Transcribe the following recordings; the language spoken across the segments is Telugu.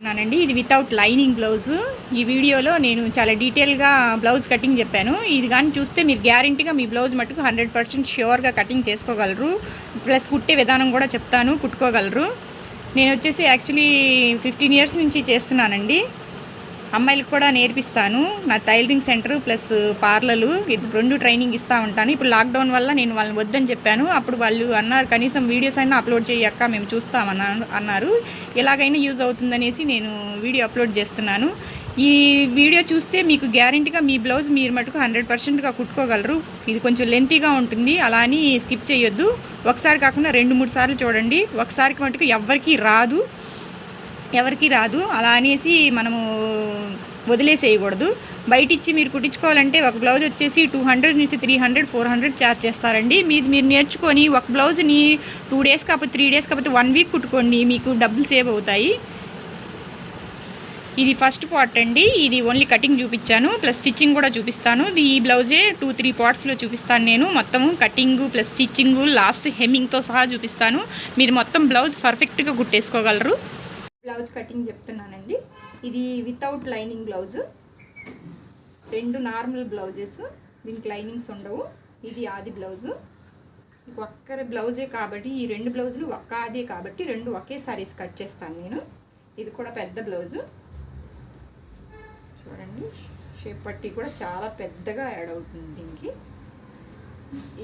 నానండి ఇది వితౌట్ లైనింగ్ బ్లౌజ్. ఈ వీడియోలో నేను చాలా డీటెయిల్గా బ్లౌజ్ కటింగ్ చెప్పాను. ఇది కానీ చూస్తే మీరు గ్యారంటీగా మీ బ్లౌజ్ మటుకు 100% ష్యూర్గా కటింగ్ చేసుకోగలరు. ప్లస్ కుట్టే విధానం కూడా చెప్తాను, కుట్టుకోగలరు. నేను వచ్చేసి యాక్చువల్లీ 15 ఇయర్స్ నుంచి చేస్తున్నానండి. అమ్మాయిలకు కూడా నేర్పిస్తాను. నా టైలరింగ్ సెంటర్ ప్లస్ పార్లర్లు ఇది రెండు ట్రైనింగ్ ఇస్తూ ఉంటాను. ఇప్పుడు లాక్డౌన్ వల్ల నేను వాళ్ళని వద్దని చెప్పాను. అప్పుడు వాళ్ళు అన్నారు కనీసం వీడియోస్ అయినా అప్లోడ్ చేయక్క, మేము అన్నారు. ఎలాగైనా యూజ్ అవుతుందనేసి నేను వీడియో అప్లోడ్ చేస్తున్నాను. ఈ వీడియో చూస్తే మీకు గ్యారెంటీగా మీ బ్లౌజ్ మీరు మటుకు 100%గా కుట్టుకోగలరు. ఇది కొంచెం లెంతీగా ఉంటుంది, అలా అని స్కిప్ చేయొద్దు. ఒకసారి కాకుండా 2-3 సార్లు చూడండి. ఒకసారికి మటుకు ఎవరికి రాదు, అలా అనేసి మనము వదిలేసేయకూడదు. బయట ఇచ్చి మీరు కుట్టించుకోవాలంటే ఒక బ్లౌజ్ వచ్చేసి 200 నుంచి 300, 400 ఛార్జ్ చేస్తారండి. మీరు నేర్చుకొని ఒక బ్లౌజ్ని 2 డేస్ కాకపోతే 3 డేస్ కాకపోతే 1 వీక్ కుట్టుకోండి, మీకు డబ్బులు సేవ్ అవుతాయి. ఇది ఫస్ట్ పార్ట్ అండి. ఇది ఓన్లీ కటింగ్ చూపించాను, ప్లస్ స్టిచ్చింగ్ కూడా చూపిస్తాను. ఈ బ్లౌజే 2-3 పార్ట్స్లో చూపిస్తాను నేను. మొత్తము కటింగు ప్లస్ స్టిచ్చింగు లాస్ట్ హెమ్మింగ్తో సహా చూపిస్తాను. మీరు మొత్తం బ్లౌజ్ పర్ఫెక్ట్గా కుట్టేసుకోగలరు. బ్లౌజ్ కటింగ్ చెప్తున్నానండి. ఇది without lining blouse. 2 normal blouses, దీనికి లైనింగ్స్ ఉండవు. ఇది ఆది బ్లౌజు, ఒక్కరి బ్లౌజే కాబట్టి ఈ 2 బ్లౌజులు ఒక్క ఆదే కాబట్టి 2 ఒకే సారీస్ కట్ చేస్తాను నేను. ఇది కూడా పెద్ద బ్లౌజు చూడండి, షేప్ పట్టి కూడా చాలా పెద్దగా యాడ్ అవుతుంది దీనికి.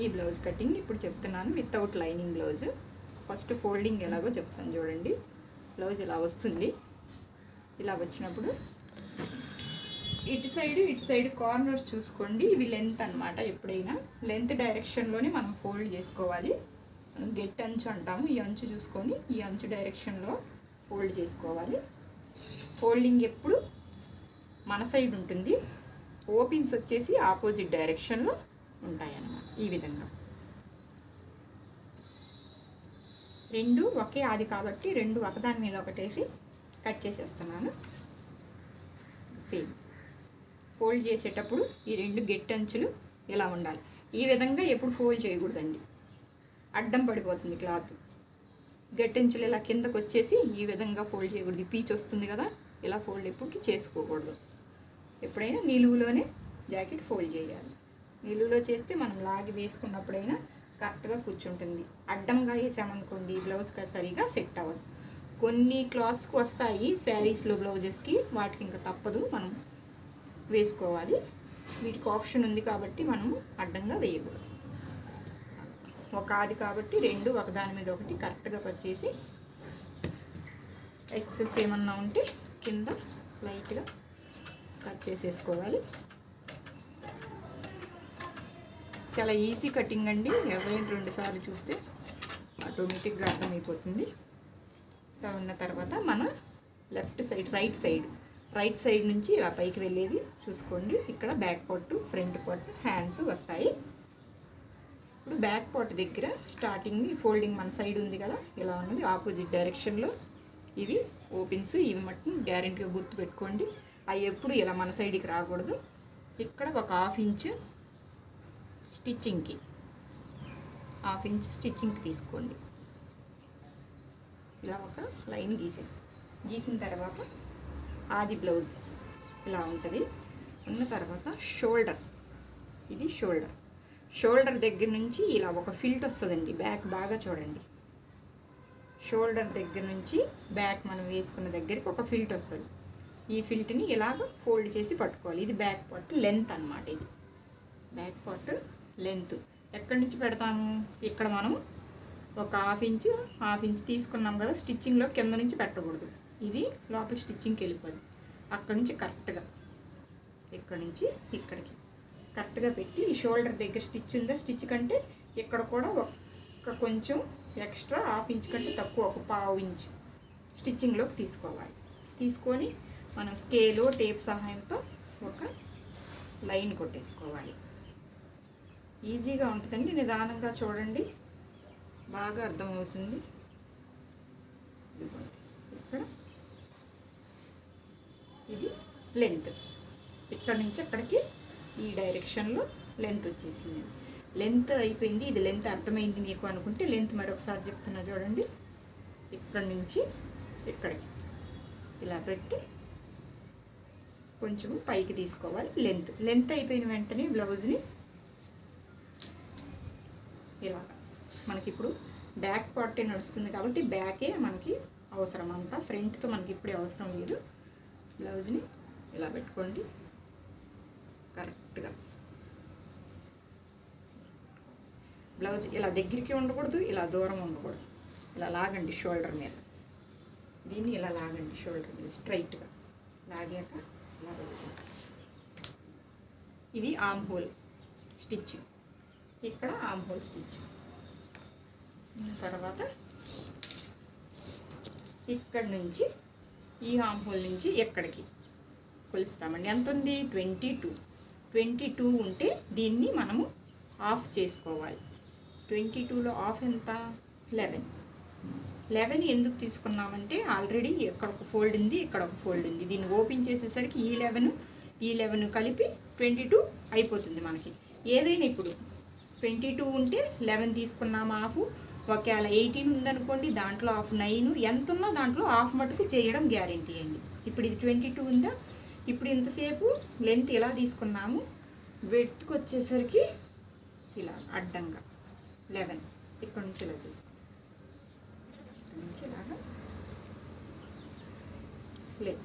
ఈ బ్లౌజ్ కటింగ్ ఇప్పుడు చెప్తున్నాను, without lining blouse. First folding ఎలాగో చెప్తాను చూడండి. బ్లౌజ్ ఇలా వస్తుంది. ఇలా వచ్చినప్పుడు ఇటు సైడ్ కార్నర్స్ చూసుకోండి. ఇవి లెంత్ అనమాట. ఎప్పుడైనా లెంత్ డైరెక్షన్లోనే మనం ఫోల్డ్ చేసుకోవాలి. మనం గెట్ అంచు అంటాము. ఈ అంచు చూసుకొని ఈ అంచు డైరెక్షన్లో ఫోల్డ్ చేసుకోవాలి. ఫోల్డింగ్ ఎప్పుడు మన సైడ్ ఉంటుంది. ఓపెన్స్ వచ్చేసి ఆపోజిట్ డైరెక్షన్లో ఉంటాయన్నమాట. ఈ విధంగా 2 ఒకే ఆది కాబట్టి 2 ఒకదాని మీద ఒకటేసి కట్ చేసేస్తున్నాను. సేమ్ ఫోల్డ్ చేసేటప్పుడు ఈ 2 గెట్ అంచులు ఇలా ఉండాలి. ఈ విధంగా ఎప్పుడు ఫోల్డ్ చేయకూడదండి, అడ్డం పడిపోతుంది క్లాత్. గెట్ అంచులు ఇలా కిందకు వచ్చేసి ఈ విధంగా ఫోల్డ్ చేయకూడదు. పీచ్ వస్తుంది కదా, ఇలా ఫోల్డ్ ఎప్పుడు చేసుకోకూడదు. ఎప్పుడైనా నిలువులోనే జాకెట్ ఫోల్డ్ చేయాలి. నిలువులో చేస్తే మనం లాగి వేసుకున్నప్పుడైనా కరెక్ట్గా కూర్చుంటుంది. అడ్డంగా వేసామనుకోండి బ్లౌజ్ సరిగా సెట్ అవ్వదు. కొన్ని క్లాత్స్కి వస్తాయి శారీస్లో బ్లౌజెస్కి, వాటికి ఇంకా తప్పదు, మనం వేసుకోవాలి. వీటికి ఆప్షన్ ఉంది కాబట్టి మనము అడ్డంగా వేయకూడదు. ఒక ఆది కాబట్టి 2 ఒకదాని మీద ఒకటి కరెక్ట్గా కట్ చేసి ఎక్సెస్ ఏమన్నా ఉంటే కింద లైట్గా కట్ చేసేసుకోవాలి. చాలా ఈజీ కటింగ్ అండి. ఎవరైనా 2 సార్లు చూస్తే ఆటోమేటిక్గా అర్థమైపోతుంది. ఇలా ఉన్న తర్వాత మన రైట్ సైడ్ నుంచి ఇలా పైకి వెళ్ళేది చూసుకోండి. ఇక్కడ back part, front part, hands వస్తాయి. ఇప్పుడు బ్యాక్ పార్ట్ దగ్గర స్టార్టింగ్ ఫోల్డింగ్ మన సైడ్ ఉంది కదా, ఇలా ఉన్నది ఆపోజిట్ డైరెక్షన్లో. ఇవి ఓపెన్స్, ఇవి మట్టుకు గ్యారెంటీగా గుర్తుపెట్టుకోండి. అవి ఎప్పుడు ఇలా మన సైడ్కి రాకూడదు. ఇక్కడ ఒక 1/2 ఇంచ్ స్టిచ్చింగ్కి, 1/2 ఇంచ్ స్టిచ్చింగ్కి తీసుకోండి. ఇలా ఒక లైన్ గీసిన తర్వాత ఆది బ్లౌజ్ ఇలా ఉంటుంది. ఉన్న తర్వాత షోల్డర్, ఇది షోల్డర్ దగ్గర నుంచి ఇలా ఒక ఫిల్ట్ వస్తుందండి. బ్యాక్ బాగా చూడండి. షోల్డర్ దగ్గర నుంచి బ్యాక్ మనం వేసుకున్న దగ్గరికి ఒక ఫిల్ట్ వస్తుంది. ఈ ఫిల్ట్ని ఇలాగ ఫోల్డ్ చేసి పట్టుకోవాలి. ఇది బ్యాక్ పార్ట్ లెంత్ అన్నమాట. ఇది బ్యాక్ పార్ట్ లెంత్ ఎక్కడి నుంచి పెడతాము, ఇక్కడ మనం ఒక 1/2 ఇంచ్ తీసుకున్నాం కదా, స్టిచ్చింగ్లో కింద నుంచి పెట్టకూడదు. ఇది లోపల స్టిచ్చింగ్కి వెళ్ళిపోదు. అక్కడి నుంచి కరెక్ట్గా ఇక్కడి నుంచి ఇక్కడికి కరెక్ట్గా పెట్టి ఈ షోల్డర్ దగ్గర స్టిచ్ ఉందా, స్టిచ్ కంటే ఇక్కడ కూడా ఒక కొంచెం ఎక్స్ట్రా 1/2 ఇంచ్ కంటే తక్కువ, ఒక 1/2 ఇంచ్ స్టిచ్చింగ్లోకి తీసుకోవాలి. తీసుకొని మనం స్కేలు టేప్ సహాయంతో ఒక లైన్ కొట్టేసుకోవాలి. ఈజీగా ఉంటుందండి. నిదానంగా చూడండి, బాగా అర్థమవుతుంది. ఇక్కడ ఇది లెంత్, ఇక్కడ నుంచి అక్కడికి ఈ డైరెక్షన్లో లెంత్ వచ్చేసింది. లెంత్ అయిపోయింది. ఇది లెంత్ అర్థమైంది మీకు అనుకుంటే లెంత్ మరొకసారి చెప్తున్నా చూడండి. ఇక్కడ నుంచి ఇక్కడికి ఇలా పెట్టి కొంచెం పైకి తీసుకోవాలి. లెంత్ అయిపోయిన వెంటనే బ్లౌజ్ని ఇలా మనకి ఇప్పుడు బ్యాక్ పార్టే నడుస్తుంది కాబట్టి బ్యాకే మనకి అవసరం, అంతా ఫ్రంట్తో మనకి ఇప్పుడే అవసరం లేదు. బ్లౌజ్ని ఇలా పెట్టుకోండి కరెక్ట్గా. బ్లౌజ్ ఇలా దగ్గరికి ఉండకూడదు, ఇలా దూరం ఉండకూడదు. ఇలా లాగండి షోల్డర్ మీద, దీన్ని ఇలా లాగండి షోల్డర్ మీద స్ట్రైట్గా లాగాక ఇలా పెట్టుకోండి. ఇది ఆర్మ్ హోల్ స్టిచ్, ఇక్కడ ఆర్మ్ హోల్ స్టిచ్. తర్వాత ఇక్కడ నుంచి ఈ ఆర్మ్ హోల్ నుంచి ఎక్కడికి కొలుస్తామండి. ఎంత ఉంది? 22 ఉంటే దీన్ని మనము ఆఫ్ చేసుకోవాలి. 22లో ఆఫ్ ఎంత? 11 ఎందుకు తీసుకున్నామంటే ఆల్రెడీ ఇక్కడ ఒక ఫోల్డ్ ఉంది, ఇక్కడ ఒక ఫోల్డ్ ఉంది. దీన్ని ఓపెన్ చేసేసరికి ఈ 11 కలిపి 22 అయిపోతుంది మనకి. ఏదైనా ఇప్పుడు 22 ఉంటే 11 తీసుకున్నాము ఆఫ్. ఒకవేళ 18 ఉందనుకోండి, దాంట్లో ఆఫ్ 9, ఎంత ఉన్నా దాంట్లో ఆఫ్ మటుకు చేయడం గ్యారెంటీ అండి. ఇప్పుడు ఇది 22 ఉందా, ఇప్పుడు ఇంతసేపు లెంత్ ఇలా తీసుకున్నాము, వెడ్త్కి వచ్చేసరికి ఇలా అడ్డంగా 11 ఇక్కడ నుంచి ఇలా చూసుకో, ఇక్కడ నుంచి ఇలాగా లేదు.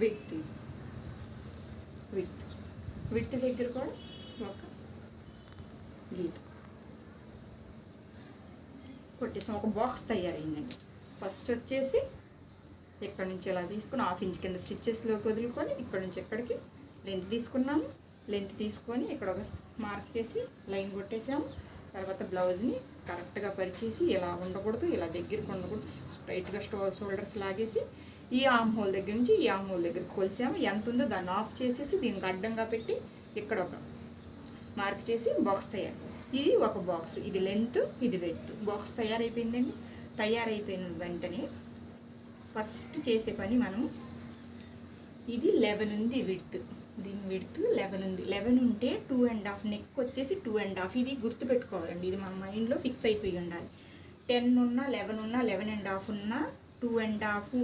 విడ్త్ దగ్గర కూడా ఒక గీత కొట్టేసాం, ఒక బాక్స్ తయారైందండి. ఫస్ట్ వచ్చేసి ఇక్కడ నుంచి ఇలా తీసుకుని హాఫ్ ఇంచ్ కింద స్టిచ్చెస్లోకి వదులుకొని ఇక్కడ నుంచి ఎక్కడికి లెంత్ తీసుకున్నాము. లెంత్ తీసుకొని ఇక్కడ ఒక మార్క్ చేసి లైన్ కొట్టేసాము. తర్వాత బ్లౌజ్ని కరెక్ట్గా పరిచేసి ఇలా ఉండకూడదు, ఇలా దగ్గరికి ఉండకూడదు, స్ట్రైట్గా షోల్డర్స్ లాగేసి ఈ ఆర్మ్ హోల్ దగ్గర నుంచి ఈ ఆర్మ్ హోల్ దగ్గరికి కొలిసాము. ఎంత ఉందో దాన్ని ఆఫ్ చేసేసి దీనికి అడ్డంగా పెట్టి ఇక్కడ ఒక మార్క్ చేసి బాక్స్ తయారు. ఇది ఒక బాక్స్, ఇది లెంత్, ఇది వెడ్త్. బాక్స్ తయారైపోయిందండి. తయారైపోయిన వెంటనే ఫస్ట్ చేసే పని మనం, ఇది 11 ఉంది విడ్త్, దీని విడ్త్ 11 ఉంది. 11 ఉంటే 2.5 నెక్ వచ్చేసి 2.5. ఇది గుర్తుపెట్టుకోవాలండి, ఇది మన మైండ్లో ఫిక్స్ అయిపోయి ఉండాలి. 10 ఉన్నా 11 ఉన్నా 11.5 ఉన్నా 2.5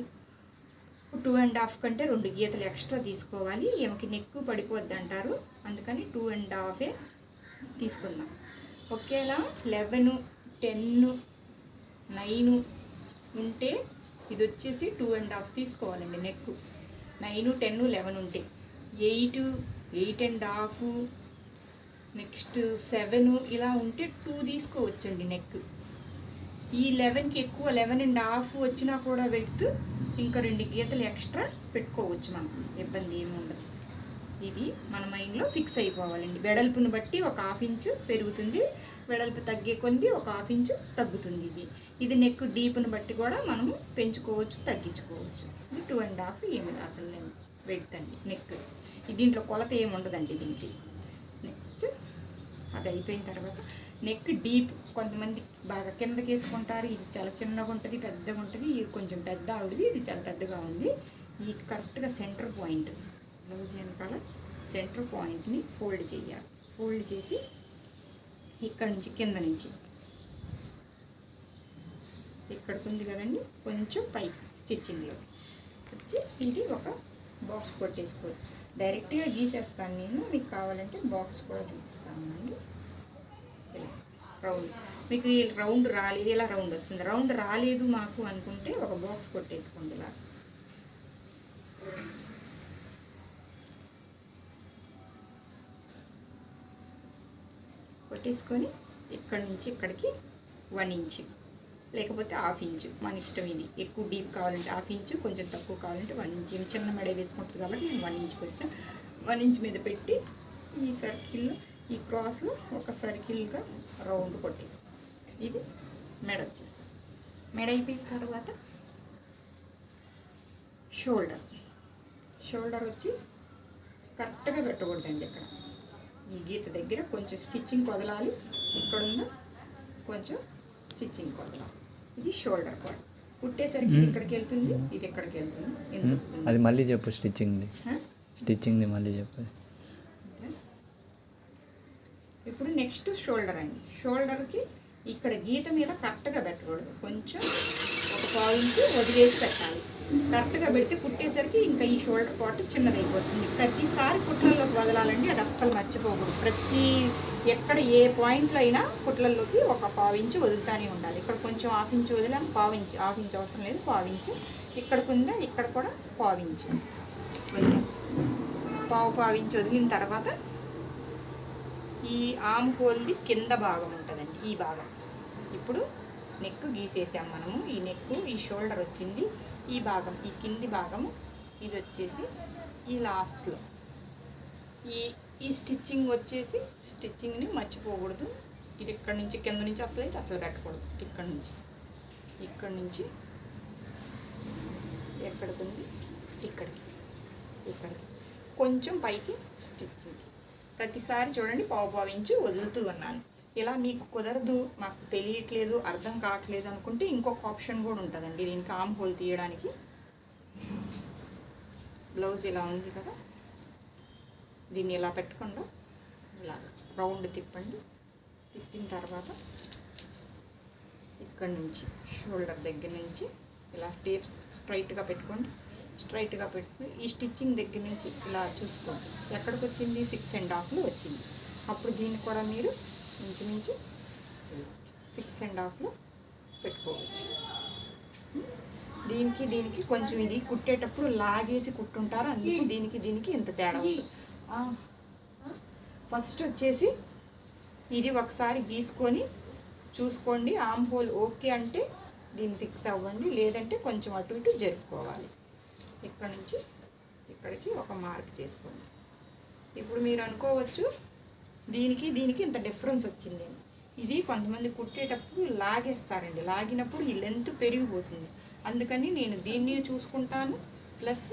కంటే 2 గీతలు ఎక్స్ట్రా తీసుకోవాలి. ఏమకి నెక్ పడిపోద్ది అంటారు, అందుకని 2.5 తీసుకుందాం. ఒకేలా 11, 10, 9 ఉంటే ఇది వచ్చేసి 2.5 తీసుకోవాలండి నెక్. 9, 10, 11 ఉంటే 8, 8.5, నెక్స్ట్ 7 ఇలా ఉంటే 2 తీసుకోవచ్చండి నెక్. ఈ 11కి ఎక్కువ 11.5 వచ్చినా కూడా పెడుతూ ఇంకా 2 గీతలు ఎక్స్ట్రా పెట్టుకోవచ్చు, మనం ఇబ్బంది ఏమి ఉండదు. ఇది మన మైండ్లో ఫిక్స్ అయిపోవాలండి. వెడల్పుని బట్టి ఒక 1/2 ఇంచు పెరుగుతుంది, వెడల్పు తగ్గే కొద్ది ఒక 1/2 ఇంచు తగ్గుతుంది. ఇది నెక్ డీప్ని బట్టి కూడా మనము పెంచుకోవచ్చు, తగ్గించుకోవచ్చు. ఇది 2.5 ఏమి అసలు నేను పెడతాండి నెక్. దీంట్లో కొలత ఏమి ఉండదండి దీనికి. నెక్స్ట్ అది అయిపోయిన తర్వాత నెక్ డీప్, కొంతమంది బాగా కిందకి వేసుకుంటారు. ఇది చాలా చిన్నగా ఉంటుంది, పెద్దగా ఉంటుంది. ఇది కొంచెం పెద్ద ఆవిడది, ఇది చాలా పెద్దగా ఉంది. ఈ కరెక్ట్గా సెంటర్ పాయింట్, బ్లౌజ్ వెనకాల సెంటర్ పాయింట్ని ఫోల్డ్ చేయాలి. ఫోల్డ్ చేసి ఇక్కడ నుంచి కింద నుంచి ఇక్కడికి ఉంది కదండి, కొంచెం పైకి స్టిచ్చింగ్లో వచ్చి ఇది ఒక బాక్స్ కొట్టేసుకోవాలి. డైరెక్ట్గా గీసేస్తాను నేను, మీకు కావాలంటే బాక్స్ కూడా చూపిస్తానండి. రౌండ్, మీకు ఈ రౌండ్ రాలేదు, ఇలా రౌండ్ వస్తుంది. రౌండ్ రాలేదు మాకు అనుకుంటే ఒక బాక్స్ కొట్టేసుకోండి. ఇలా కొట్టేసుకొని ఇక్కడ నుంచి ఇక్కడికి 1 ఇంచు లేకపోతే 1/2 ఇంచు మన ఇష్టం. ఇది ఎక్కువ డీప్ కావాలంటే 1/2 ఇంచు, కొంచెం తక్కువ కావాలంటే 1 ఇంచు. చిన్న మెడ వేసుకుంటుంది కాబట్టి నేను 1 ఇంచుకి వచ్చాను. 1 ఇంచ్ మీద పెట్టి ఈ సర్కిల్లో, ఈ క్రాస్లో ఒక సర్కిల్గా రౌండ్ కొట్టేసి ఇది మెడ వచ్చేసి, మెడ అయిపోయిన తర్వాత షోల్డర్ వచ్చి కరెక్ట్గా పెట్టకూడదండి. ఇక్కడ ఈ గీత దగ్గర కొంచెం స్టిచ్చింగ్ వదలాలి, ఇక్కడుందా కొంచెం స్టిచ్చింగ్ వదలాలి. ఇది షోల్డర్ పార్ట్. కుట్టేసరికి ఇది ఇక్కడికి వెళ్తుంది, ఇది ఎక్కడికి వెళ్తుంది, ఎంత వస్తుంది అది మళ్ళీ చెప్పు. స్టిచ్చింగ్ది మళ్ళీ చెప్పు. ఇప్పుడు నెక్స్ట్ షోల్డర్ అండి. షోల్డర్కి ఇక్కడ గీత మీద కరెక్ట్గా పెట్టకూడదు, కొంచెం ఒక 1/4 ఇంచు వదిలేసి పెట్టాలి. కరెక్ట్గా పెడితే కుట్టేసరికి ఇంకా ఈ షోల్డర్ పార్ట్ చిన్నదైపోతుంది. ప్రతిసారి కుట్లల్లోకి వదలాలండి, అది అస్సలు మర్చిపోకూడదు. ఎక్కడ ఏ పాయింట్లో అయినా కుట్లల్లోకి ఒక పావించి వదులుతూనే ఉండాలి. ఇక్కడ కొంచెం హాఫ్ ఇంచ్ వదిలాం, పావించి హాఫ్ ఇంచ్ అవసరం లేదు, పావించి ఇక్కడ కింద ఇక్కడ కూడా పావించి వదిలాం. పావించి వదిలిన తర్వాత ఈ ఆమ్ హోల్ది కింద భాగం ఉంటుందండి, ఈ భాగం. ఇప్పుడు నెక్ గీసేసాం మనము. ఈ నెక్, ఈ షోల్డర్ వచ్చింది, ఈ భాగం, ఈ కింది భాగము ఇది వచ్చేసి ఈ లాస్ట్లో ఈ స్టిచ్చింగ్ వచ్చేసి, స్టిచ్చింగ్ని మర్చిపోకూడదు. ఇది ఇక్కడ నుంచి కింద నుంచి అసలు పెట్టకూడదు. ఇక్కడ నుంచి ఎక్కడికి ఉంది, ఇక్కడికి కొంచెం పైకి స్టిచ్చింగ్. ప్రతిసారి చూడండి పావించి వదులుతూ ఉన్నాను. ఇలా మీకు కుదరదు, మాకు తెలియట్లేదు, అర్థం కావట్లేదు అనుకుంటే ఇంకొక ఆప్షన్ కూడా ఉంటుందండి దీనికి ఆమ్ హోల్ తీయడానికి. బ్లౌజ్ ఇలా ఉంది కదా, దీన్ని ఇలా పెట్టకుండా ఇలా రౌండ్ తిప్పండి. తిప్పిన తర్వాత ఇక్కడ నుంచి షోల్డర్ దగ్గర నుంచి ఇలా టేప్స్ స్ట్రైట్గా పెట్టుకోండి. స్ట్రైట్గా పెట్టుకుని ఈ స్టిచ్చింగ్ దగ్గర నుంచి ఇలా చూసుకోండి. ఎక్కడికి వచ్చింది, 6.5లో వచ్చింది. అప్పుడు దీన్ని కూడా మీరు ఇంచుమించు 6.5లో పెట్టుకోవచ్చు. దీనికి కొంచెం ఇది కుట్టేటప్పుడు లాగేసి కుట్టుంటారు, అందుకు దీనికి ఇంత తేడా వస్తుంది. ఫస్ట్ వచ్చేసి ఇది ఒకసారి గీసుకొని చూసుకోండి. ఆమ్ హోల్ ఓకే అంటే దీన్ని ఫిక్స్ అవ్వండి, లేదంటే కొంచెం అటు ఇటు జరుపుకోవాలి. ఇక్కడ నుంచి ఇక్కడికి ఒక మార్క్ చేసుకోండి. ఇప్పుడు మీరు అనుకోవచ్చు దీనికి ఇంత డిఫరెన్స్ వచ్చింది. ఇది కొంతమంది కుట్టేటప్పుడు లాగేస్తారండి, లాగినప్పుడు ఈ లెంత్ పెరిగిపోతుంది. అందుకని నేను దీన్ని చూసుకుంటాను, ప్లస్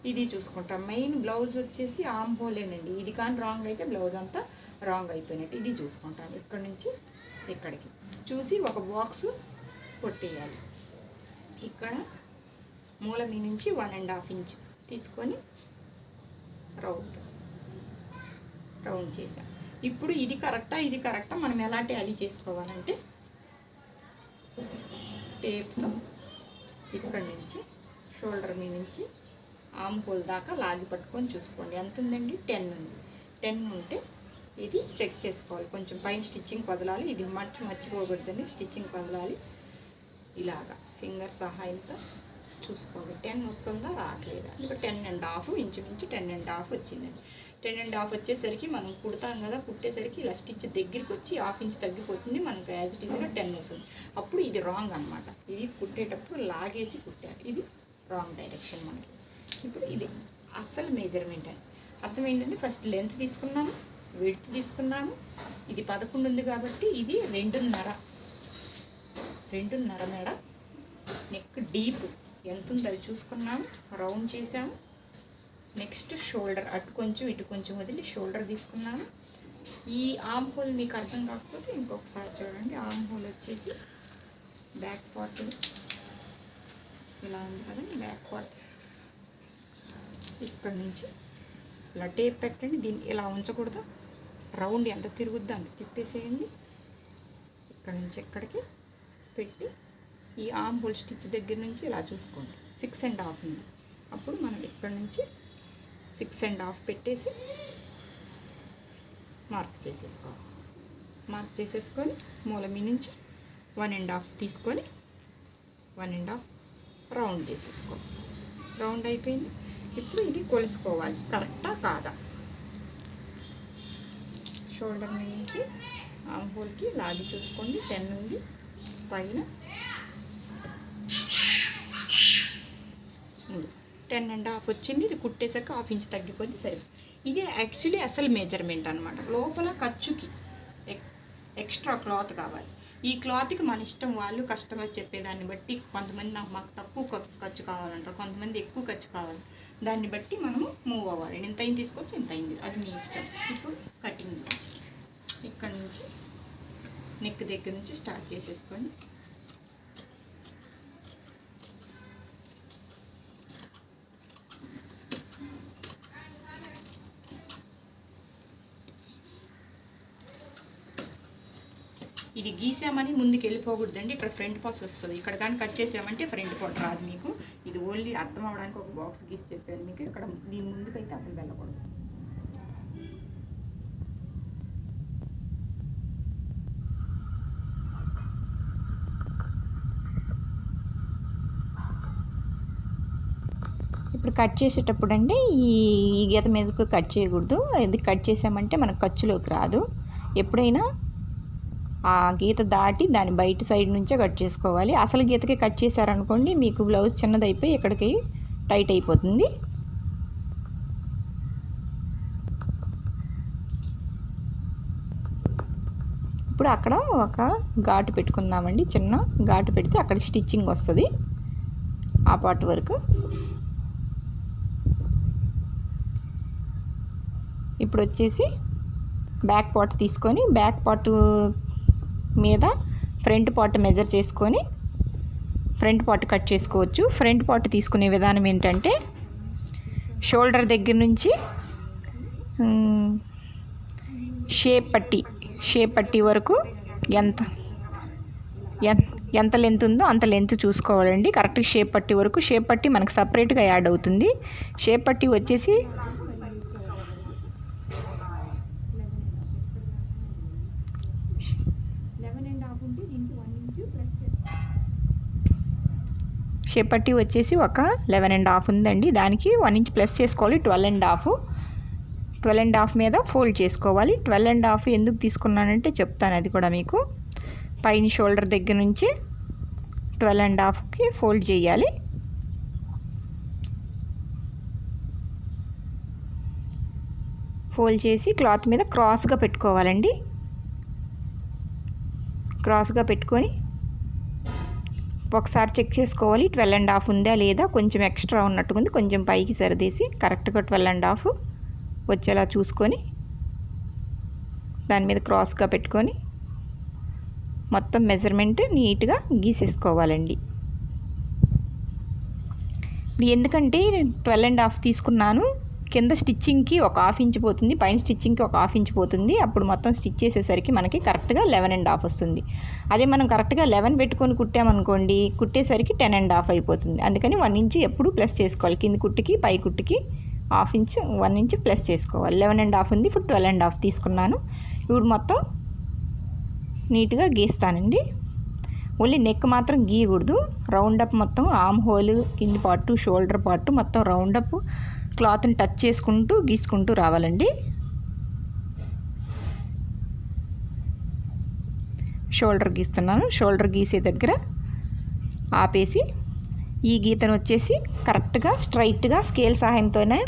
ఇది చూసుకుంటాను. మెయిన్ బ్లౌజ్ వచ్చేసి ఆమ్ హోలేనండి. ఇది కానీ రాంగ్ అయితే బ్లౌజ్ అంతా రాంగ్ అయిపోయినట్టు. ఇది చూసుకుంటాను. ఇక్కడ నుంచి ఇక్కడికి చూసి ఒక బాక్స్ కొట్టేయాలి. ఇక్కడ మూల మీ నుంచి 1.5 ఇంచ్ తీసుకొని రౌండ్ చేసాం. ఇప్పుడు ఇది కరెక్టా మనం ఎలా టాలీ చేసుకోవాలంటే టేప్తో ఇక్కడ నుంచి షోల్డర్ మీ నుంచి ఆమ్ హోల్ దాకా లాగి పట్టుకొని చూసుకోండి. ఎంత ఉందండి, 10 ఉంది. 10 ఉంటే ఇది చెక్ చేసుకోవాలి. కొంచెం పైన స్టిచ్చింగ్ వదలాలి, ఇది మర్చిపోకూడదండి, స్టిచ్చింగ్ వదలాలి. ఇలాగా ఫింగర్ సహాయంతో చూసుకోండి 10 వస్తుందా రావట్లేదా. ఇంకా 10.5 ఇంచుమించు 10.5 వచ్చిందండి. 10.5 వచ్చేసరికి మనం కుడతాం కదా, కుట్టేసరికి ఇలా స్టిచ్ దగ్గరికి వచ్చి 1/2 ఇంచ్ తగ్గిపోతుంది, మనకు యాజ్ ఇట్ ఈజ్గా 10 వస్తుంది. అప్పుడు ఇది రాంగ్ అనమాట. ఇది కుట్టేటప్పుడు లాగేసి కుట్టారు, ఇది రాంగ్ డైరెక్షన్ మనకి. ఇప్పుడు ఇది అస్సలు మెజర్మెంట్ అని అర్థం ఏంటంటే, ఫస్ట్ లెంత్ తీసుకున్నాము, విడ్త్ తీసుకున్నాము. ఇది 11 ఉంది కాబట్టి ఇది 2.5 మేడ. నెక్ డీప్ ఎంత ఉందో అది చూసుకున్నాము, రౌండ్ చేసాము. నెక్స్ట్ షోల్డర్ అటు కొంచెం ఇటు కొంచెం వదిలి షోల్డర్ తీసుకున్నాము. ఈ ఆమ్ హోల్ మీకు అర్థం కాకపోతే ఇంకొకసారి చూడండి. ఆమ్ హోల్ వచ్చేసి బ్యాక్ పార్ట్ ఇలా ఉంది కదండి, బ్యాక్ పార్ట్ ఇక్కడ నుంచి ఇలా టేప్ పెట్టండి. దీన్ని ఇలా ఉంచకూడదు, రౌండ్ ఎంత తిరుగుద్దో అంత తిప్పేసేయండి. ఇక్కడ నుంచి ఎక్కడికి పెట్టి ఈ ఆమ్ హోల్ స్టిచ్ దగ్గర నుంచి ఇలా చూసుకోండి. 6.5 ఉంది. అప్పుడు మనం ఇక్కడ నుంచి 6.5 పెట్టేసి మార్క్ చేసేసుకొని మూల మీ నుంచి 1.5 తీసుకొని 1.5 రౌండ్ చేసేసుకోండి. రౌండ్ అయిపోయింది. ఇప్పుడు ఇది కొలుసుకోవాలి, కరెక్టా కాదా. షోల్డర్ నుంచి ఆమ్ హోల్కి లాగి చూసుకోండి. 10 ఉంది పైన, 10.5 వచ్చింది. ఇది కుట్టేసరికి 1/2 ఇంచ్ తగ్గిపోద్ది, సరే. ఇది యాక్చువల్లీ అసలు మెజర్మెంట్ అనమాట. లోపల ఖర్చుకి ఎక్స్ట్రా క్లాత్ కావాలి. ఈ క్లాత్కి మన ఇష్టం, వాళ్ళు కస్టమర్ చెప్పేదాన్ని బట్టి కొంతమంది మాకు తక్కువ ఖర్చు కావాలంటారు, కొంతమంది ఎక్కువ ఖర్చు కావాలి. దాన్ని బట్టి మనము మూవ్ అవ్వాలి. ఇంత అయింది తీసుకోవచ్చు, ఇంత అయింది, అది మీ ఇష్టం. ఇప్పుడు కటింగ్ ఇక్కడ నుంచి నెక్ దగ్గర నుంచి స్టార్ట్ చేసేసుకోండి. ఇది గీసామని ముందుకు వెళ్ళిపోకూడదండి. ఇక్కడ ఫ్రంట్ పాస్ వస్తుంది, ఇక్కడ కానీ కట్ చేసామంటే ఫ్రంట్ పార్ట్ రాదు మీకు. ఇది ఓన్లీ అర్థం అవడానికి ఒక బాక్స్ గీసి చెప్పాను మీకు. ఇక్కడ దీని ముందుకైతే అసలు వెళ్ళకూడదు. ఇప్పుడు కట్ చేసేటప్పుడు అండి ఈ గీత మీదకు కట్ చేయకూడదు. ఇది కట్ చేసామంటే మనకు ఖర్చులోకి రాదు. ఎప్పుడైనా ఆ గీత దాటి దాని బయట సైడ్ నుంచే కట్ చేసుకోవాలి. అసలు గీతకి కట్ చేశారనుకోండి మీకు బ్లౌజ్ చిన్నదైపోయి ఇక్కడికి టైట్ అయిపోతుంది. ఇప్పుడు అక్కడ ఒక ఘాటు పెట్టుకుందామండి. చిన్న ఘాటు పెడితే అక్కడికి స్టిచ్చింగ్ వస్తుంది ఆ పార్ట్ వరకు. ఇప్పుడు వచ్చేసి బ్యాక్ పార్ట్ తీసుకొని బ్యాక్ పార్ట్ మీద ఫ్రంట్ పార్ట్ మెజర్ చేసుకొని ఫ్రంట్ పార్ట్ కట్ చేసుకోవచ్చు. ఫ్రంట్ పార్ట్ తీసుకునే విధానం ఏంటంటే షోల్డర్ దగ్గర నుంచి షేప్ పట్టి వరకు ఎంత లెంత్ ఉందో అంత లెంత్ చూసుకోవాలండి. కరెక్ట్ షేప్ పట్టి వరకు. షేప్ పట్టి మనకు సపరేట్గా యాడ్ అవుతుంది. షేప్ పట్టి వచ్చేసి షేప్ పట్టి వచ్చేసి ఒక 11.5 ఉందండి. దానికి 1 ఇంచ్ ప్లస్ చేసుకోవాలి. 12.5 మీద ఫోల్డ్ చేసుకోవాలి. 12.5 ఎందుకు తీసుకున్నానంటే చెప్తాను అది కూడా మీకు. పైన షోల్డర్ దగ్గర నుంచి 12.5కి ఫోల్డ్ చేయాలి. ఫోల్డ్ చేసి క్లాత్ మీద క్రాస్గా పెట్టుకోవాలండి. క్రాస్గా పెట్టుకొని ఒకసారి చెక్ చేసుకోవాలి 12.5 ఉందా లేదా. కొంచెం ఎక్స్ట్రా ఉన్నట్టుగా ఉంది. కొంచెం పైకి సరిదేసి కరెక్ట్గా 12.5 వచ్చేలా చూసుకొని దాని మీద క్రాస్గా పెట్టుకొని మొత్తం మెజర్మెంట్ నీట్గా గీసేసుకోవాలండి. ఇప్పుడు ఎందుకంటే 12.5 తీసుకున్నాను. కింద స్టిచ్చింగ్కి ఒక 1/2 ఇంచ్ పోతుంది, పైన స్టిచ్చింగ్కి ఒక 1/2 ఇంచ్ పోతుంది. అప్పుడు మొత్తం స్టిచ్ చేసేసరికి మనకి కరెక్ట్గా 11.5 వస్తుంది. అదే మనం కరెక్ట్గా 11 పెట్టుకొని కుట్టామనుకోండి, కుట్టేసరికి 10.5 అయిపోతుంది. అందుకని 1 ఇంచ్ ఎప్పుడు ప్లస్ చేసుకోవాలి. కింది కుట్టుకి పై కుట్టుకి 1/2 ఇంచ్ 1 ఇంచ్ ప్లస్ చేసుకోవాలి. 11.5 ఉంది, ఇప్పుడు 12.5 తీసుకున్నాను. ఇప్పుడు మొత్తం నీట్గా గీస్తానండి. ఓన్లీ నెక్ మాత్రం గీయకూడదు. రౌండప్ మొత్తం ఆర్మ్ హోల్, కింది పార్టు, షోల్డర్ పార్టు మొత్తం రౌండప్ క్లాత్ని టచ్ చేసుకుంటూ గీసుకుంటూ రావాలండి. షోల్డర్ గీస్తున్నాను. షోల్డర్ గీసే దగ్గర ఆపేసి ఈ గీతను వచ్చేసి కరెక్ట్గా స్ట్రైట్గా స్కేల్ సహాయంతోనే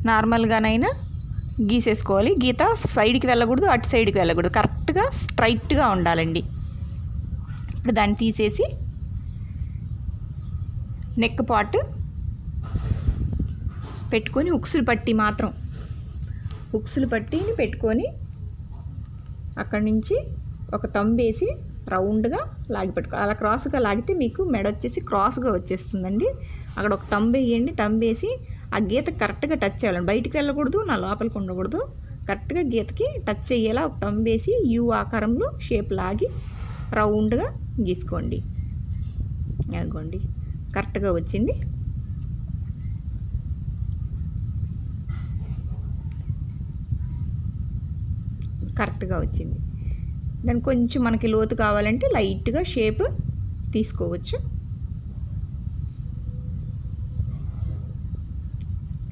నార్మల్గానైనా గీసేసుకోవాలి. గీత సైడ్కి వెళ్ళకూడదు, అటు సైడ్కి వెళ్ళకూడదు. కరెక్ట్గా స్ట్రైట్గా ఉండాలండి. ఇప్పుడు దాన్ని తీసేసి నెక్ పార్ట్ పెట్టుకొని ఉక్సులు పట్టిని పెట్టుకొని అక్కడి నుంచి ఒక తంబేసి రౌండ్గా లాగి పెట్టుకోవాలి. అలా క్రాస్గా లాగితే మీకు మెడ వచ్చేసి క్రాస్గా వచ్చేస్తుందండి. అక్కడ ఒక తంబేయండి. తంబేసి ఆ గీత కరెక్ట్గా టచ్ చేయాలండి. బయటికి వెళ్ళకూడదు, నా లోపలికి ఉండకూడదు. కరెక్ట్గా గీతకి టచ్ అయ్యేలా ఒక తంబేసి యూ ఆకారంలో షేప్ లాగి రౌండ్గా గీసుకోండి. అనుకోండి కరెక్ట్గా వచ్చింది. కరెక్ట్గా వచ్చింది. దానికి కొంచెం మనకి లోతు కావాలంటే లైట్గా షేప్ తీసుకోవచ్చు.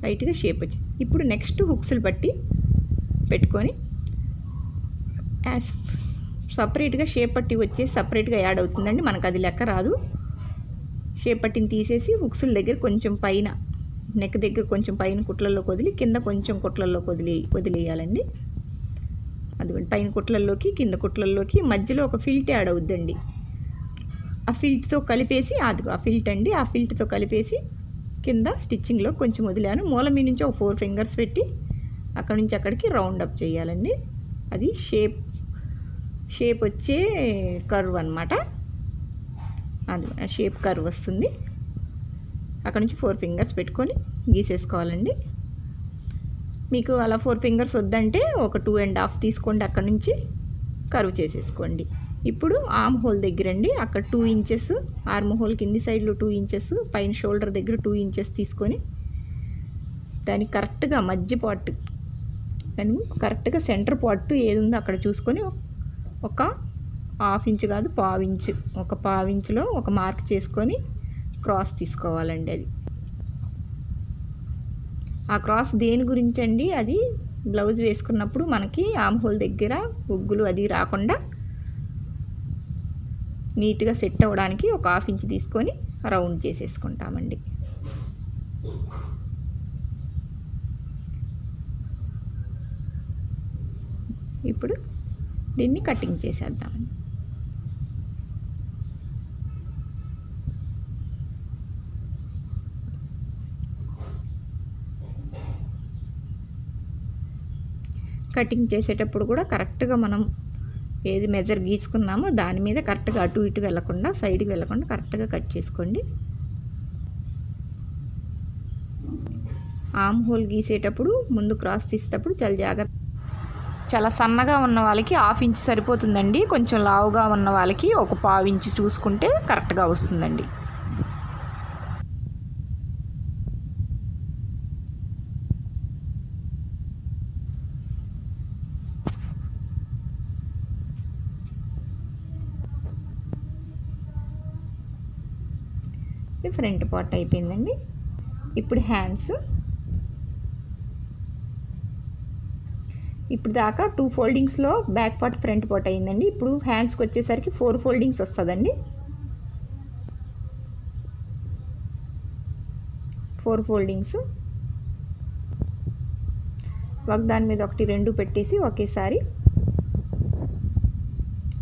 లైట్గా షేప్ వచ్చింది. ఇప్పుడు నెక్స్ట్ హుక్స్లు పట్టి పెట్టుకొని సపరేట్గా షేప్ పట్టి వచ్చేసి సపరేట్గా యాడ్ అవుతుందండి. మనకు అది లెక్క రాదు. షేప్ పట్టిని తీసేసి హుక్స్ల దగ్గర కొంచెం పైన నెక్ దగ్గర కొంచెం పైన కుట్లల్లోకి వదిలి కింద కొంచెం కుట్లల్లోకి వదిలేయాలండి. అది పైన కుట్లల్లోకి కింద కుట్లల్లోకి మధ్యలో ఒక ఫిల్ట్ యాడ్ అవుద్దండి. ఆ ఫిల్ట్తో కలిపేసి ఆ ఫిల్ట్ అండి. ఆ ఫిల్ట్తో కలిపేసి కింద స్టిచ్చింగ్లో కొంచెం వదిలాను. మూల మీ నుంచి ఒక 4 ఫింగర్స్ పెట్టి అక్కడ నుంచి అక్కడికి రౌండ్ అప్ చేయాలండి. అది షేప్ వచ్చే కర్వ్ అన్నమాట. అది షేప్ కర్వ్ వస్తుంది. అక్కడ నుంచి 4 ఫింగర్స్ పెట్టుకొని గీసేసుకోవాలండి. మీకు అలా 4 ఫింగర్స్ వద్దంటే ఒక 2.5 తీసుకోండి. అక్కడ నుంచి కర్వ్ చేసేసుకోండి. ఇప్పుడు ఆర్మ్ హోల్ దగ్గర అండి అక్కడ 2 ఇంచెస్, ఆర్మ్ హోల్ కింది సైడ్లో 2 ఇంచెస్, పైన షోల్డర్ దగ్గర 2 ఇంచెస్ తీసుకొని దానికి కరెక్ట్గా మధ్య పార్ట్, దాని కరెక్ట్గా సెంటర్ పార్ట్ ఏది ఉందో అక్కడ చూసుకొని ఒక 1/2 ఇంచ్ కాదు 1/4 ఇంచ్, ఒక 1/4 ఇంచ్లో ఒక మార్క్ చేసుకొని క్రాస్ తీసుకోవాలండి. అది ఆ క్రాస్ దేని గురించి అండి, అది బ్లౌజ్ వేసుకున్నప్పుడు మనకి ఆర్మ్ హోల్ దగ్గర ఉగ్గులు అది రాకుండా నీట్గా సెట్ అవ్వడానికి ఒక 1/2 ఇంచ్ తీసుకొని రౌండ్ చేసేసుకుంటామండి. ఇప్పుడు దీన్ని కటింగ్ చేసేద్దామండి. కటింగ్ చేసేటప్పుడు కూడా కరెక్ట్గా మనం ఏది మెజర్ గీసుకున్నామో దాని మీద కరెక్ట్గా అటు ఇటు వెళ్ళకుండా, సైడ్కి వెళ్ళకుండా కరెక్ట్గా కట్ చేసుకోండి. ఆర్మ్ హోల్ గీసేటప్పుడు ముందు క్రాస్ తీసేటప్పుడు చాలా జాగ్రత్త. చాలా సన్నగా ఉన్న వాళ్ళకి 1/2 ఇంచ్ సరిపోతుందండి. కొంచెం లావుగా ఉన్న వాళ్ళకి ఒక 1/4 ఇంచ్ చూసుకుంటే కరెక్ట్గా వస్తుందండి. ఫ్రంట్ పార్ట్ అయిపోయిందండి. ఇప్పుడు హ్యాండ్స్, ఇప్పుడు దాకా 2 ఫోల్డింగ్స్లో బ్యాక్ పార్ట్ ఫ్రంట్ పార్ట్ అయిందండి. ఇప్పుడు హ్యాండ్స్కి వచ్చేసరికి 4 ఫోల్డింగ్స్ వస్తుందండి. 4 ఫోల్డింగ్స్ ఒక దాని మీద ఒకటి 2 పెట్టేసి ఒకేసారి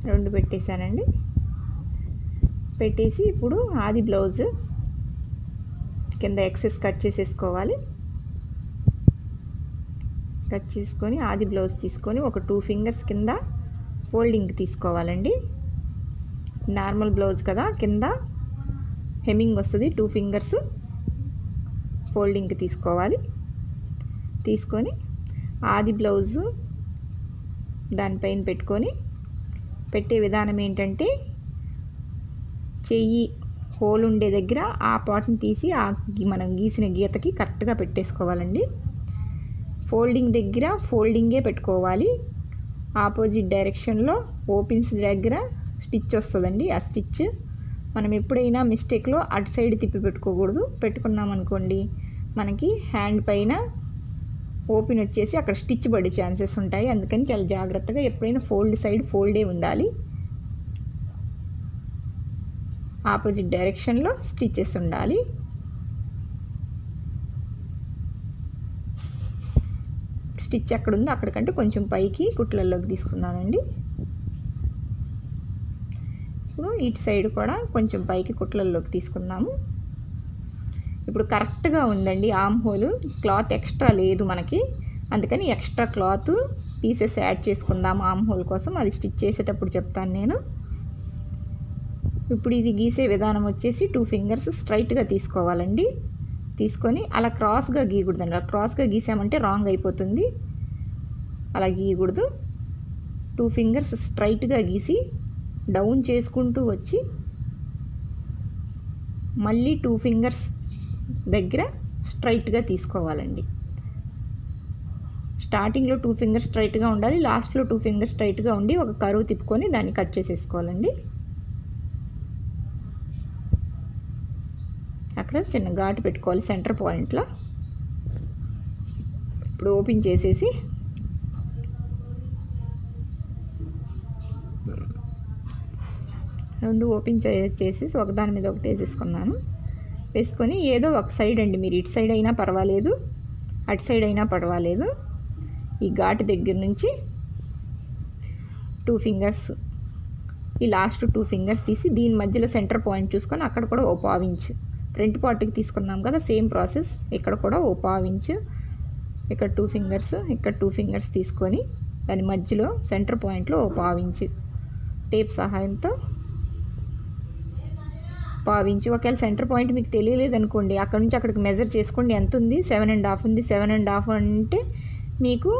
2 పెట్టేశానండి. పెట్టేసి ఇప్పుడు ఆది బ్లౌజ్ కింద ఎక్సెస్ కట్ చేసేసుకోవాలి. కట్ చేసుకొని ఆది బ్లౌజ్ తీసుకొని ఒక 2 ఫింగర్స్ కింద ఫోల్డింగ్ తీసుకోవాలండి. నార్మల్ బ్లౌజ్ కదా, కింద హెమ్మింగ్ వస్తుంది. 2 ఫింగర్స్ ఫోల్డింగ్ తీసుకోవాలి. తీసుకొని ఆది బ్లౌజ్ దానిపైన పెట్టుకొని, పెట్టే విధానం ఏంటంటే చెయ్యి హోల్ ఉండే దగ్గర ఆ పార్ట్ని తీసి మనం గీసిన గీతకి కరెక్ట్గా పెట్టేసుకోవాలండి. ఫోల్డింగ్ దగ్గర ఫోల్డింగే పెట్టుకోవాలి. ఆపోజిట్ డైరెక్షన్లో ఓపెన్స్ దగ్గర స్టిచ్ వస్తుందండి. ఆ స్టిచ్ మనం ఎప్పుడైనా మిస్టేక్లో అటు సైడ్ తిప్పి పెట్టుకోకూడదు. పెట్టుకున్నాం అనుకోండి మనకి హ్యాండ్ పైన ఓపెన్ వచ్చేసి అక్కడ స్టిచ్ పడే ఛాన్సెస్ ఉంటాయి. అందుకని చాలా జాగ్రత్తగా ఎప్పుడైనా ఫోల్డ్ సైడ్ ఫోల్డే ఉండాలి. ఆపోజిట్ డైరెక్షన్లో స్టిచెస్ ఉండాలి. స్టిచ్ ఎక్కడ ఉందో అక్కడికంటే కొంచెం పైకి కుట్లల్లోకి తీసుకున్నానండి. ఇప్పుడు ఇటు సైడ్ కూడా కొంచెం పైకి కుట్లల్లోకి తీసుకున్నాము. ఇప్పుడు కరెక్ట్గా ఉందండి. ఆర్మ్ హోల్ క్లాత్ ఎక్స్ట్రా లేదు మనకి, అందుకని ఎక్స్ట్రా క్లాత్ పీసెస్ యాడ్ చేసుకుందాం ఆర్మ్ హోల్ కోసం. అది స్టిచ్ చేసేటప్పుడు చెప్తాను నేను. ఇప్పుడు ఇది గీసే విధానం వచ్చేసి 2 ఫింగర్స్ స్ట్రైట్గా తీసుకోవాలండి. తీసుకొని అలా క్రాస్గా గీయకూడదండి. అలా క్రాస్గా గీసామంటే రాంగ్ అయిపోతుంది. అలా గీయకూడదు. 2 ఫింగర్స్ స్ట్రైట్గా గీసి డౌన్ చేసుకుంటూ వచ్చి మళ్ళీ 2 ఫింగర్స్ దగ్గర స్ట్రైట్గా తీసుకోవాలండి. స్టార్టింగ్లో 2 ఫింగర్స్ స్ట్రైట్గా ఉండాలి, లాస్ట్లో 2 ఫింగర్స్ స్ట్రైట్గా ఉండి ఒక కరువు తిప్పుకొని దాన్ని కట్ చేసేసుకోవాలండి. అక్కడ చిన్న ఘాటు పెట్టుకోవాలి సెంటర్ పాయింట్లో. ఇప్పుడు ఓపెన్ చేసేసి రెండు ఓపెన్ చేసేసి ఒకదాని మీద ఒకటి వేసేసుకున్నాను. వేసుకొని ఏదో ఒక సైడ్ అండి, మీరు ఇటు సైడ్ అయినా పర్వాలేదు, అటు సైడ్ అయినా పర్వాలేదు. ఈ ఘాటు దగ్గర నుంచి 2 ఫింగర్స్, ఈ లాస్ట్ 2 ఫింగర్స్ తీసి దీని మధ్యలో సెంటర్ పాయింట్ చూసుకొని అక్కడ కూడా ఓ 1/4 ఇంచ్ ఫ్రంట్ పార్ట్కి తీసుకున్నాం కదా, సేమ్ ప్రాసెస్ ఇక్కడ కూడా ఓ 1/4 ఇంచ్, ఇక్కడ 2 ఫింగర్స్, ఇక్కడ 2 ఫింగర్స్ తీసుకొని దాని మధ్యలో సెంటర్ పాయింట్లో ఓ 1/4 ఇంచ్ టేప్ సహాయంతో 1/4 ఇంచ్. ఒకవేళ సెంటర్ పాయింట్ మీకు తెలియలేదు అనుకోండి, అక్కడ నుంచి అక్కడికి మెజర్ చేసుకోండి. ఎంత ఉంది, 7.5 ఉంది. 7.5 అంటే మీకు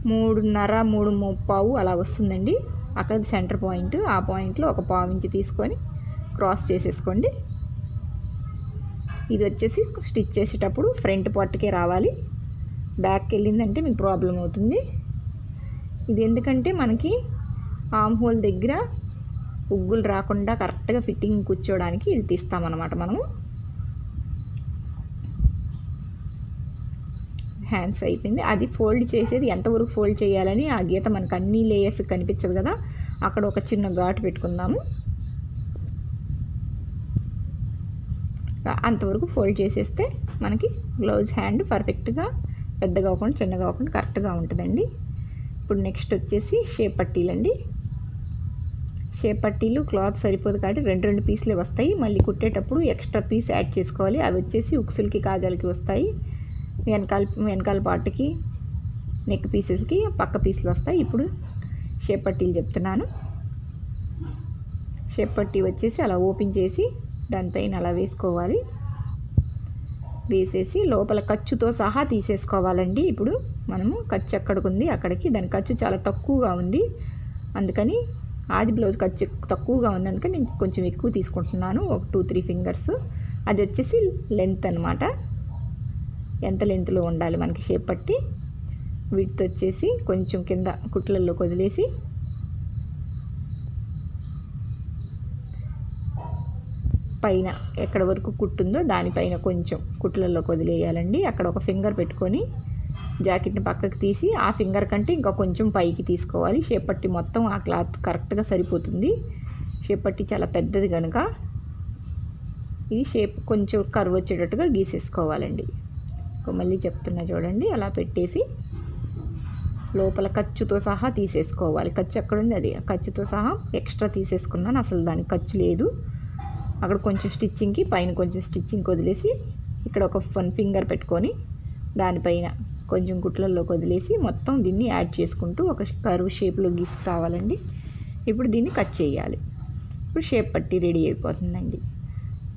3.5, 3.25 అలా వస్తుందండి. అక్కడ సెంటర్ పాయింట్, ఆ పాయింట్లో ఒక పావు ఇంచు తీసుకొని క్రాస్ చేసేసుకోండి. ఇది వచ్చేసి స్టిచ్ చేసేటప్పుడు ఫ్రంట్ పార్ట్కే రావాలి, బ్యాక్కి వెళ్ళిందంటే మీకు ప్రాబ్లం అవుతుంది. ఇది ఎందుకంటే మనకి ఆర్మ్ హోల్ దగ్గర ఉగ్గులు రాకుండా కరెక్ట్గా ఫిట్టింగ్ కూర్చోడానికి ఇది తీస్తామన్నమాట మనము. హ్యాండ్స్ అయిపోయింది. అది ఫోల్డ్ చేసేది ఎంతవరకు ఫోల్డ్ చేయాలని ఆ గీత మనకు అన్ని లేయర్స్ కనిపించదు కదా, అక్కడ ఒక చిన్న ఘాటు పెట్టుకుందాము. అంతవరకు ఫోల్డ్ చేసేస్తే మనకి బ్లౌజ్ హ్యాండ్ పర్ఫెక్ట్గా పెద్దగా అవ్వకుండా చిన్నగా అవ్వకుండా కరెక్ట్గా ఉంటుందండి. ఇప్పుడు నెక్స్ట్ వచ్చేసి షేప్ పట్టీలండి. షేప్ పట్టీలు క్లాత్ సరిపోదు కాబట్టి రెండు పీసులే వస్తాయి. మళ్ళీ కుట్టేటప్పుడు ఎక్స్ట్రా పీస్ యాడ్ చేసుకోవాలి. అవి వచ్చేసి ఉక్సులకి కాజాలకి వస్తాయి. వెనకాల పార్ట్కి నెక్ పీసెస్కి పక్క పీసులు వస్తాయి. ఇప్పుడు షేప్ పట్టీలు చెప్తున్నాను. షేప్ పట్టీ వచ్చేసి అలా ఓపెన్ చేసి దానిపైన అలా వేసుకోవాలి. వేసేసి లోపల ఖర్చుతో సహా తీసేసుకోవాలండి. ఇప్పుడు మనము ఖర్చు ఎక్కడికి ఉంది అక్కడికి, దాని ఖర్చు చాలా తక్కువగా ఉంది, అందుకని ఆది బ్లౌజ్ ఖర్చు తక్కువగా ఉంది, అందుకని నేను కొంచెం ఎక్కువ తీసుకుంటున్నాను, ఒక 2-3 ఫింగర్స్. అది వచ్చేసి లెంత్ అనమాట, ఎంత లెంత్లో ఉండాలి మనకి షేప్ పట్టి. విడ్త్ వచ్చేసి కొంచెం కింద కుట్లల్లో వదిలేసి పైన ఎక్కడ వరకు కుట్టుందో దానిపైన కొంచెం కుట్లల్లో వదిలేయాలండి. అక్కడ ఒక ఫింగర్ పెట్టుకొని జాకెట్ని పక్కకి తీసి ఆ ఫింగర్ కంటే ఇంకా కొంచెం పైకి తీసుకోవాలి. షేప్ పట్టి మొత్తం ఆ క్లాత్ కరెక్ట్గా సరిపోతుంది. షేప్ పట్టి చాలా పెద్దది కనుక ఇది షేప్ కొంచెం కర్వ్ వచ్చేటట్టుగా గీసేసుకోవాలండి. మళ్ళీ చెప్తున్నా చూడండి, అలా పెట్టేసి లోపల ఖర్చుతో సహా తీసేసుకోవాలి. ఖర్చు ఎక్కడుంది అది ఖర్చుతో సహా ఎక్స్ట్రా తీసేసుకున్నాను, అసలు దానికి ఖర్చు లేదు. అక్కడ కొంచెం స్టిచ్చింగ్కి పైన కొంచెం స్టిచ్చింగ్ వదిలేసి ఇక్కడ ఒక 1 ఫింగర్ పెట్టుకొని దానిపైన కొంచెం కుట్లల్లోకి వదిలేసి మొత్తం దీన్ని యాడ్ చేసుకుంటూ ఒక కర్వ్ షేప్లో గీసుకురావాలండి. ఇప్పుడు దీన్ని కట్ చేయాలి. ఇప్పుడు షేప్ పట్టి రెడీ అయిపోతుందండి.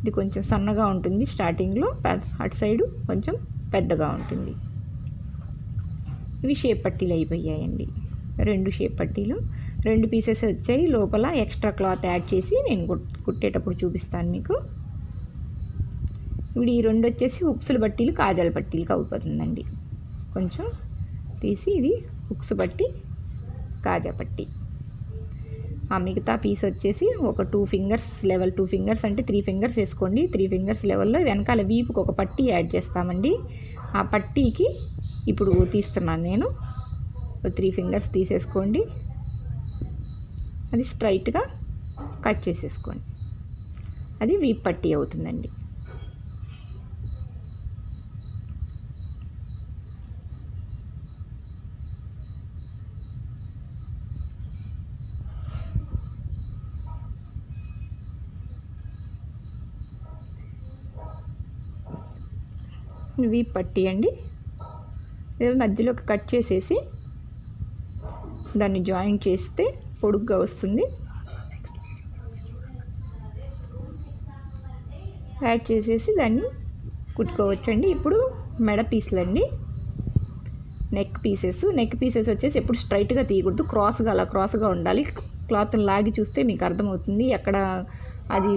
ఇది కొంచెం సన్నగా ఉంటుంది స్టార్టింగ్లో, అటు సైడు కొంచెం పెద్దగా ఉంటుంది. ఇవి షేప్ పట్టీలు అయిపోయాయండి. 2 షేప్ పట్టీలు, 2 పీసెస్ వచ్చాయి. లోపల ఎక్స్ట్రా క్లాత్ యాడ్ చేసి నేను కుట్టేటప్పుడు చూపిస్తాను మీకు. ఇప్పుడు ఈ 2 వచ్చేసి హుక్స్లు పట్టీలు కాజాల పట్టీలకు అయిపోతుందండి. కొంచెం తీసి ఇది హుక్స్ పట్టి కాజా పట్టి. ఆ మిగతా పీస్ వచ్చేసి ఒక 2 ఫింగర్స్ లెవెల్, 2 ఫింగర్స్ అంటే 3 ఫింగర్స్ వేసుకోండి. 3 ఫింగర్స్ లెవెల్లో వెనకాల వీపుకి ఒక పట్టీ యాడ్ చేస్తామండి. ఆ పట్టీకి ఇప్పుడు తీస్తున్నాను నేను. 3 ఫింగర్స్ తీసేసుకోండి, అది స్ట్రైట్గా కట్ చేసేసుకోండి. అది వీప్ పట్టీ అవుతుందండి. వీప్ పట్టీ అండి. లేదా మధ్యలోకి కట్ చేసేసి దాన్ని జాయింట్ చేస్తే పొడుగ్గా వస్తుంది. యాడ్ చేసేసి దాన్ని కుట్టుకోవచ్చండి. ఇప్పుడు మెడ పీసులండి, నెక్ పీసెస్ వచ్చేసి ఎప్పుడు స్ట్రైట్గా తీయకూడదు, అలా క్రాస్గా ఉండాలి. క్లాత్ని లాగి చూస్తే మీకు అర్థమవుతుంది ఎక్కడ అది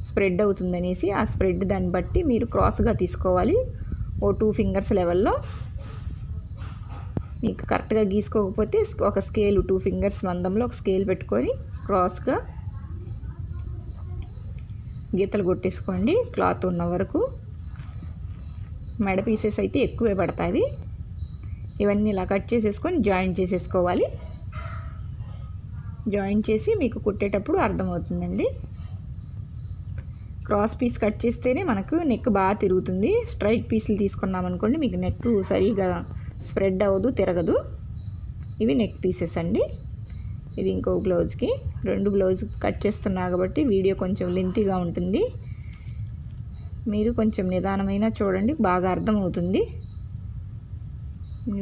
స్ప్రెడ్ అవుతుందనేసి. ఆ స్ప్రెడ్ దాన్ని బట్టి మీరు క్రాస్గా తీసుకోవాలి. ఓ 2 ఫింగర్స్ లెవెల్లో. మీకు కరెక్ట్గా గీసుకోకపోతే ఒక స్కేల్ 2 ఫింగర్స్ మందంలో ఒక స్కేల్ పెట్టుకొని క్రాస్గా గీతలు కొట్టేసుకోండి క్లాత్ ఉన్న వరకు. మెడ పీసెస్ అయితే ఎక్కువే పడతాయి. ఇవన్నీ ఇలా కట్ చేసేసుకొని జాయింట్ చేసేసుకోవాలి. జాయింట్ చేసి మీకు కుట్టేటప్పుడు అర్థమవుతుందండి. క్రాస్ పీస్ కట్ చేస్తేనే మనకు నెక్ బాగా తిరుగుతుంది. స్ట్రైట్ పీసులు తీసుకున్నాం అనుకోండి మీకు నెక్ సరిగా స్ప్రెడ్ అవ్వదు, తిరగదు. ఇవి నెక్ పీసెస్ అండి. ఇది ఇంకో బ్లౌజ్కి 2 బ్లౌజ్ కట్ చేస్తున్నా కాబట్టి వీడియో కొంచెం లెంతీగా ఉంటుంది. మీరు కొంచెం నిదానమైన చూడండి, బాగా అర్థమవుతుంది.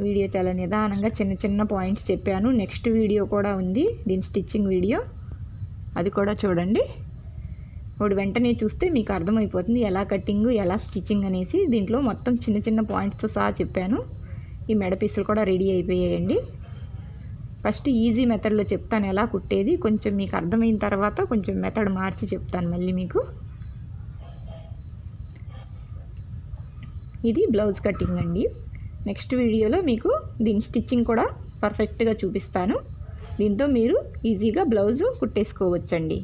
వీడియో చాలా నిదానంగా చిన్న పాయింట్స్ చెప్పాను. నెక్స్ట్ వీడియో కూడా ఉంది దీని స్టిచ్చింగ్ వీడియో, అది కూడా చూడండి. ఇప్పుడు వెంటనే చూస్తే మీకు అర్థమైపోతుంది ఎలా కటింగ్ ఎలా స్టిచ్చింగ్ అనేసి. దీంట్లో మొత్తం చిన్న పాయింట్స్తో సహా చెప్పాను. ఈ మెడ పీసులు కూడా రెడీ అయిపోయాయండి. ఫస్ట్ ఈజీ మెథడ్లో చెప్తాను ఎలా కుట్టేది, కొంచెం మీకు అర్థమైన తర్వాత కొంచెం మెథడ్ మార్చి చెప్తాను మళ్ళీ మీకు. ఇది బ్లౌజ్ కటింగ్ అండి. నెక్స్ట్ వీడియోలో మీకు దీని స్టిచ్చింగ్ కూడా పర్ఫెక్ట్గా చూపిస్తాను. దీంతో మీరు ఈజీగా బ్లౌజు కుట్టేసుకోవచ్చండి.